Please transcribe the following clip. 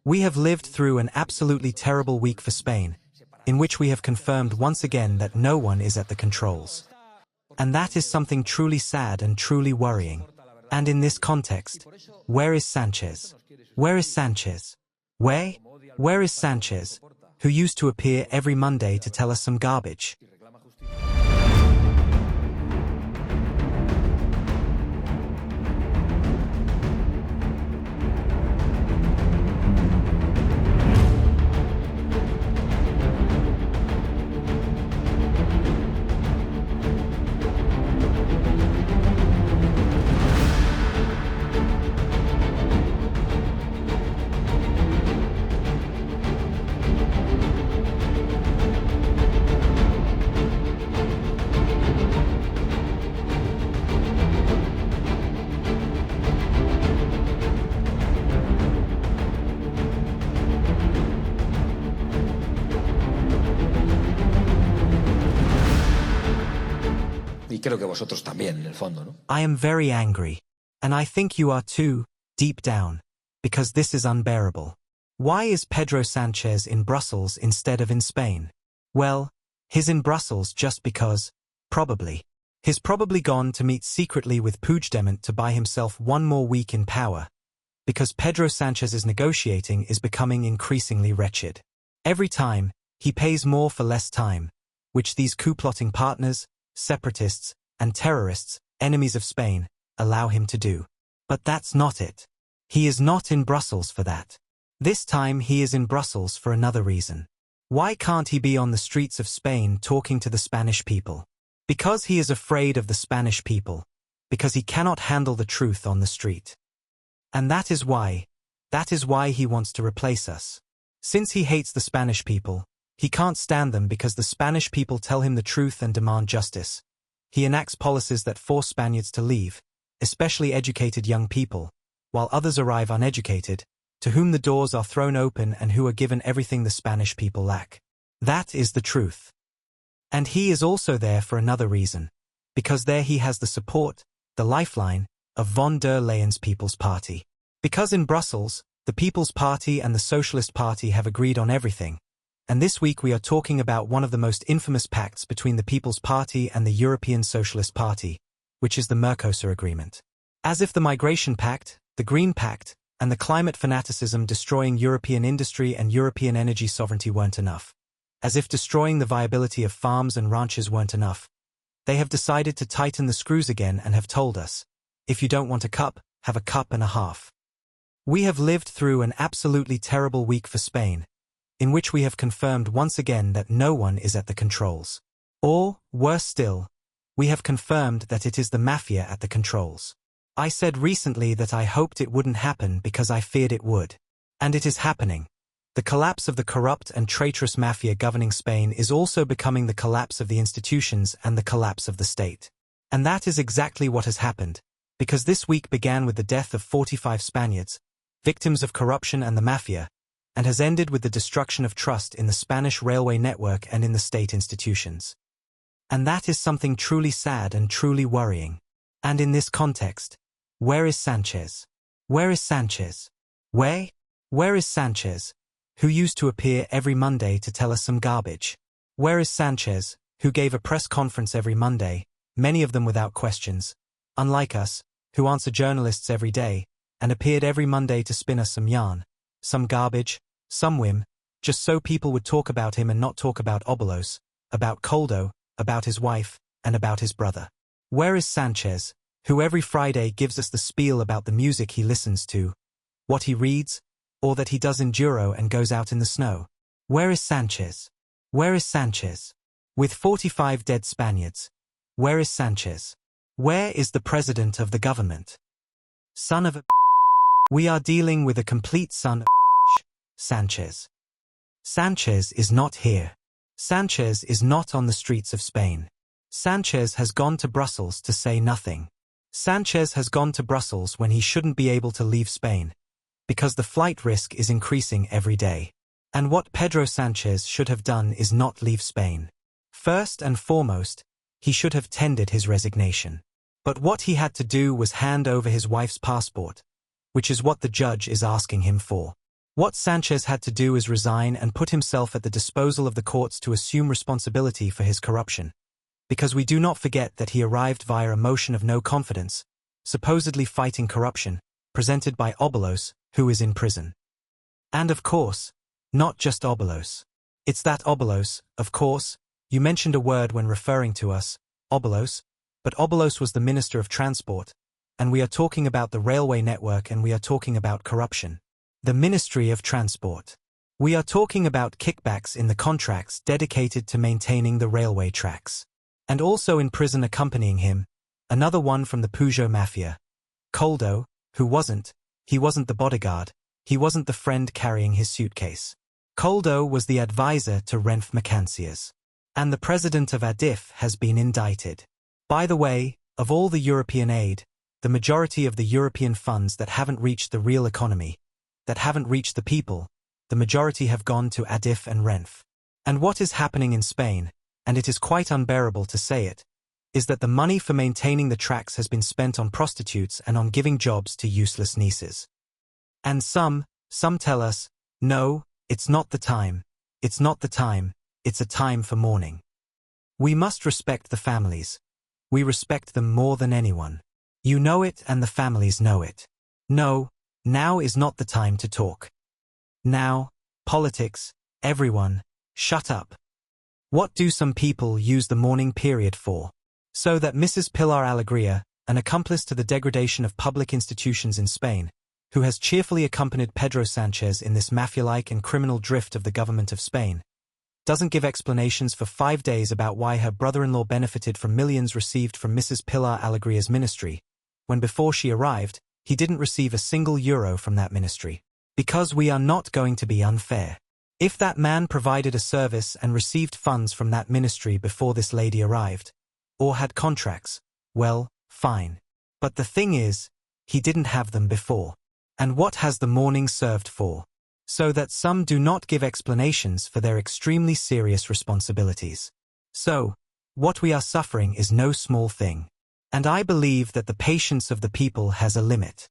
We have lived through an absolutely terrible week for Spain, in which we have confirmed once again that no one is at the controls. And that is something truly sad and truly worrying. And in this context, where is Sanchez? Where is Sanchez? Where is Sanchez, who used to appear every Monday to tell us some garbage? Creo que vosotros también, en el fondo, ¿no? I am very angry, and I think you are too, deep down, because this is unbearable. Why is Pedro Sanchez in Brussels instead of in Spain? Well, he's in Brussels just because, probably. He's probably gone to meet secretly with Puigdemont to buy himself one more week in power, because Pedro Sanchez's negotiating is becoming increasingly wretched. Every time, he pays more for less time, which these coup-plotting partners, separatists, and terrorists, enemies of Spain, allow him to do. But that's not it. He is not in Brussels for that. This time he is in Brussels for another reason. Why can't he be on the streets of Spain talking to the Spanish people? Because he is afraid of the Spanish people. Because he cannot handle the truth on the street. And that is why he wants to replace us. Since he hates the Spanish people, he can't stand them because the Spanish people tell him the truth and demand justice. He enacts policies that force Spaniards to leave, especially educated young people, while others arrive uneducated, to whom the doors are thrown open and who are given everything the Spanish people lack. That is the truth. And he is also there for another reason, because there he has the support, the lifeline, of von der Leyen's People's Party. Because in Brussels, the People's Party and the Socialist Party have agreed on everything. And this week we are talking about one of the most infamous pacts between the People's Party and the European Socialist Party, which is the Mercosur Agreement. As if the Migration Pact, the Green Pact, and the climate fanaticism destroying European industry and European energy sovereignty weren't enough. As if destroying the viability of farms and ranches weren't enough. They have decided to tighten the screws again and have told us, if you don't want a cup, have a cup and a half. We have lived through an absolutely terrible week for Spain, in which we have confirmed once again that no one is at the controls. Or, worse still, we have confirmed that it is the Mafia at the controls. I said recently that I hoped it wouldn't happen because I feared it would. And it is happening. The collapse of the corrupt and traitorous Mafia governing Spain is also becoming the collapse of the institutions and the collapse of the state. And that is exactly what has happened, because this week began with the death of 45 Spaniards, victims of corruption and the Mafia, and has ended with the destruction of trust in the Spanish railway network and in the state institutions. And that is something truly sad and truly worrying. And in this context, where is Sanchez? Where is Sanchez? Where is Sanchez, who used to appear every Monday to tell us some garbage? Where is Sanchez, who gave a press conference every Monday, many of them without questions, unlike us, who answer journalists every day, and appeared every Monday to spin us some yarn, some garbage, some whim, just so people would talk about him and not talk about Obolos, about Coldo, about his wife, and about his brother? Where is Sanchez, who every Friday gives us the spiel about the music he listens to, what he reads, or that he does enduro and goes out in the snow? Where is Sanchez? Where is Sanchez? With 45 dead Spaniards, where is Sanchez? Where is the president of the government? Son of a We are dealing with a complete son of Sanchez. Sanchez is not here. Sanchez is not on the streets of Spain. Sanchez has gone to Brussels to say nothing. Sanchez has gone to Brussels when he shouldn't be able to leave Spain, because the flight risk is increasing every day. And what Pedro Sanchez should have done is not leave Spain. First and foremost, he should have tendered his resignation. But what he had to do was hand over his wife's passport, which is what the judge is asking him for. What Sanchez had to do is resign and put himself at the disposal of the courts to assume responsibility for his corruption. Because we do not forget that he arrived via a motion of no confidence, supposedly fighting corruption, presented by Obolos, who is in prison. And of course, not just Obolos. It's that Obolos, of course, you mentioned a word when referring to us, Obolos, but Obolos was the Minister of Transport, and we are talking about the railway network and we are talking about corruption. The Ministry of Transport. We are talking about kickbacks in the contracts dedicated to maintaining the railway tracks. And also in prison accompanying him, another one from the Peugeot Mafia. Coldo, who he wasn't the bodyguard, he wasn't the friend carrying his suitcase. Coldo was the advisor to Renfe Mercancias. And the president of ADIF has been indicted. By the way, of all the European aid, the majority of the European funds that haven't reached the real economy, that haven't reached the people, the majority have gone to ADIF and Renfe. And what is happening in Spain, and it is quite unbearable to say it, is that the money for maintaining the tracks has been spent on prostitutes and on giving jobs to useless nieces. And some tell us, no, it's not the time, it's not the time, it's a time for mourning. We must respect the families. We respect them more than anyone. You know it and the families know it. No, now is not the time to talk. Now, politics, everyone, shut up. What do some people use the mourning period for? So that Mrs. Pilar Alegría, an accomplice to the degradation of public institutions in Spain, who has cheerfully accompanied Pedro Sanchez in this mafia-like and criminal drift of the government of Spain, doesn't give explanations for 5 days about why her brother-in-law benefited from millions received from Mrs. Pilar Alegría's ministry, when before she arrived, he didn't receive a single euro from that ministry. Because we are not going to be unfair. If that man provided a service and received funds from that ministry before this lady arrived, or had contracts, well, fine. But the thing is, he didn't have them before. And what has the mourning served for? So that some do not give explanations for their extremely serious responsibilities. So, what we are suffering is no small thing. And I believe that the patience of the people has a limit.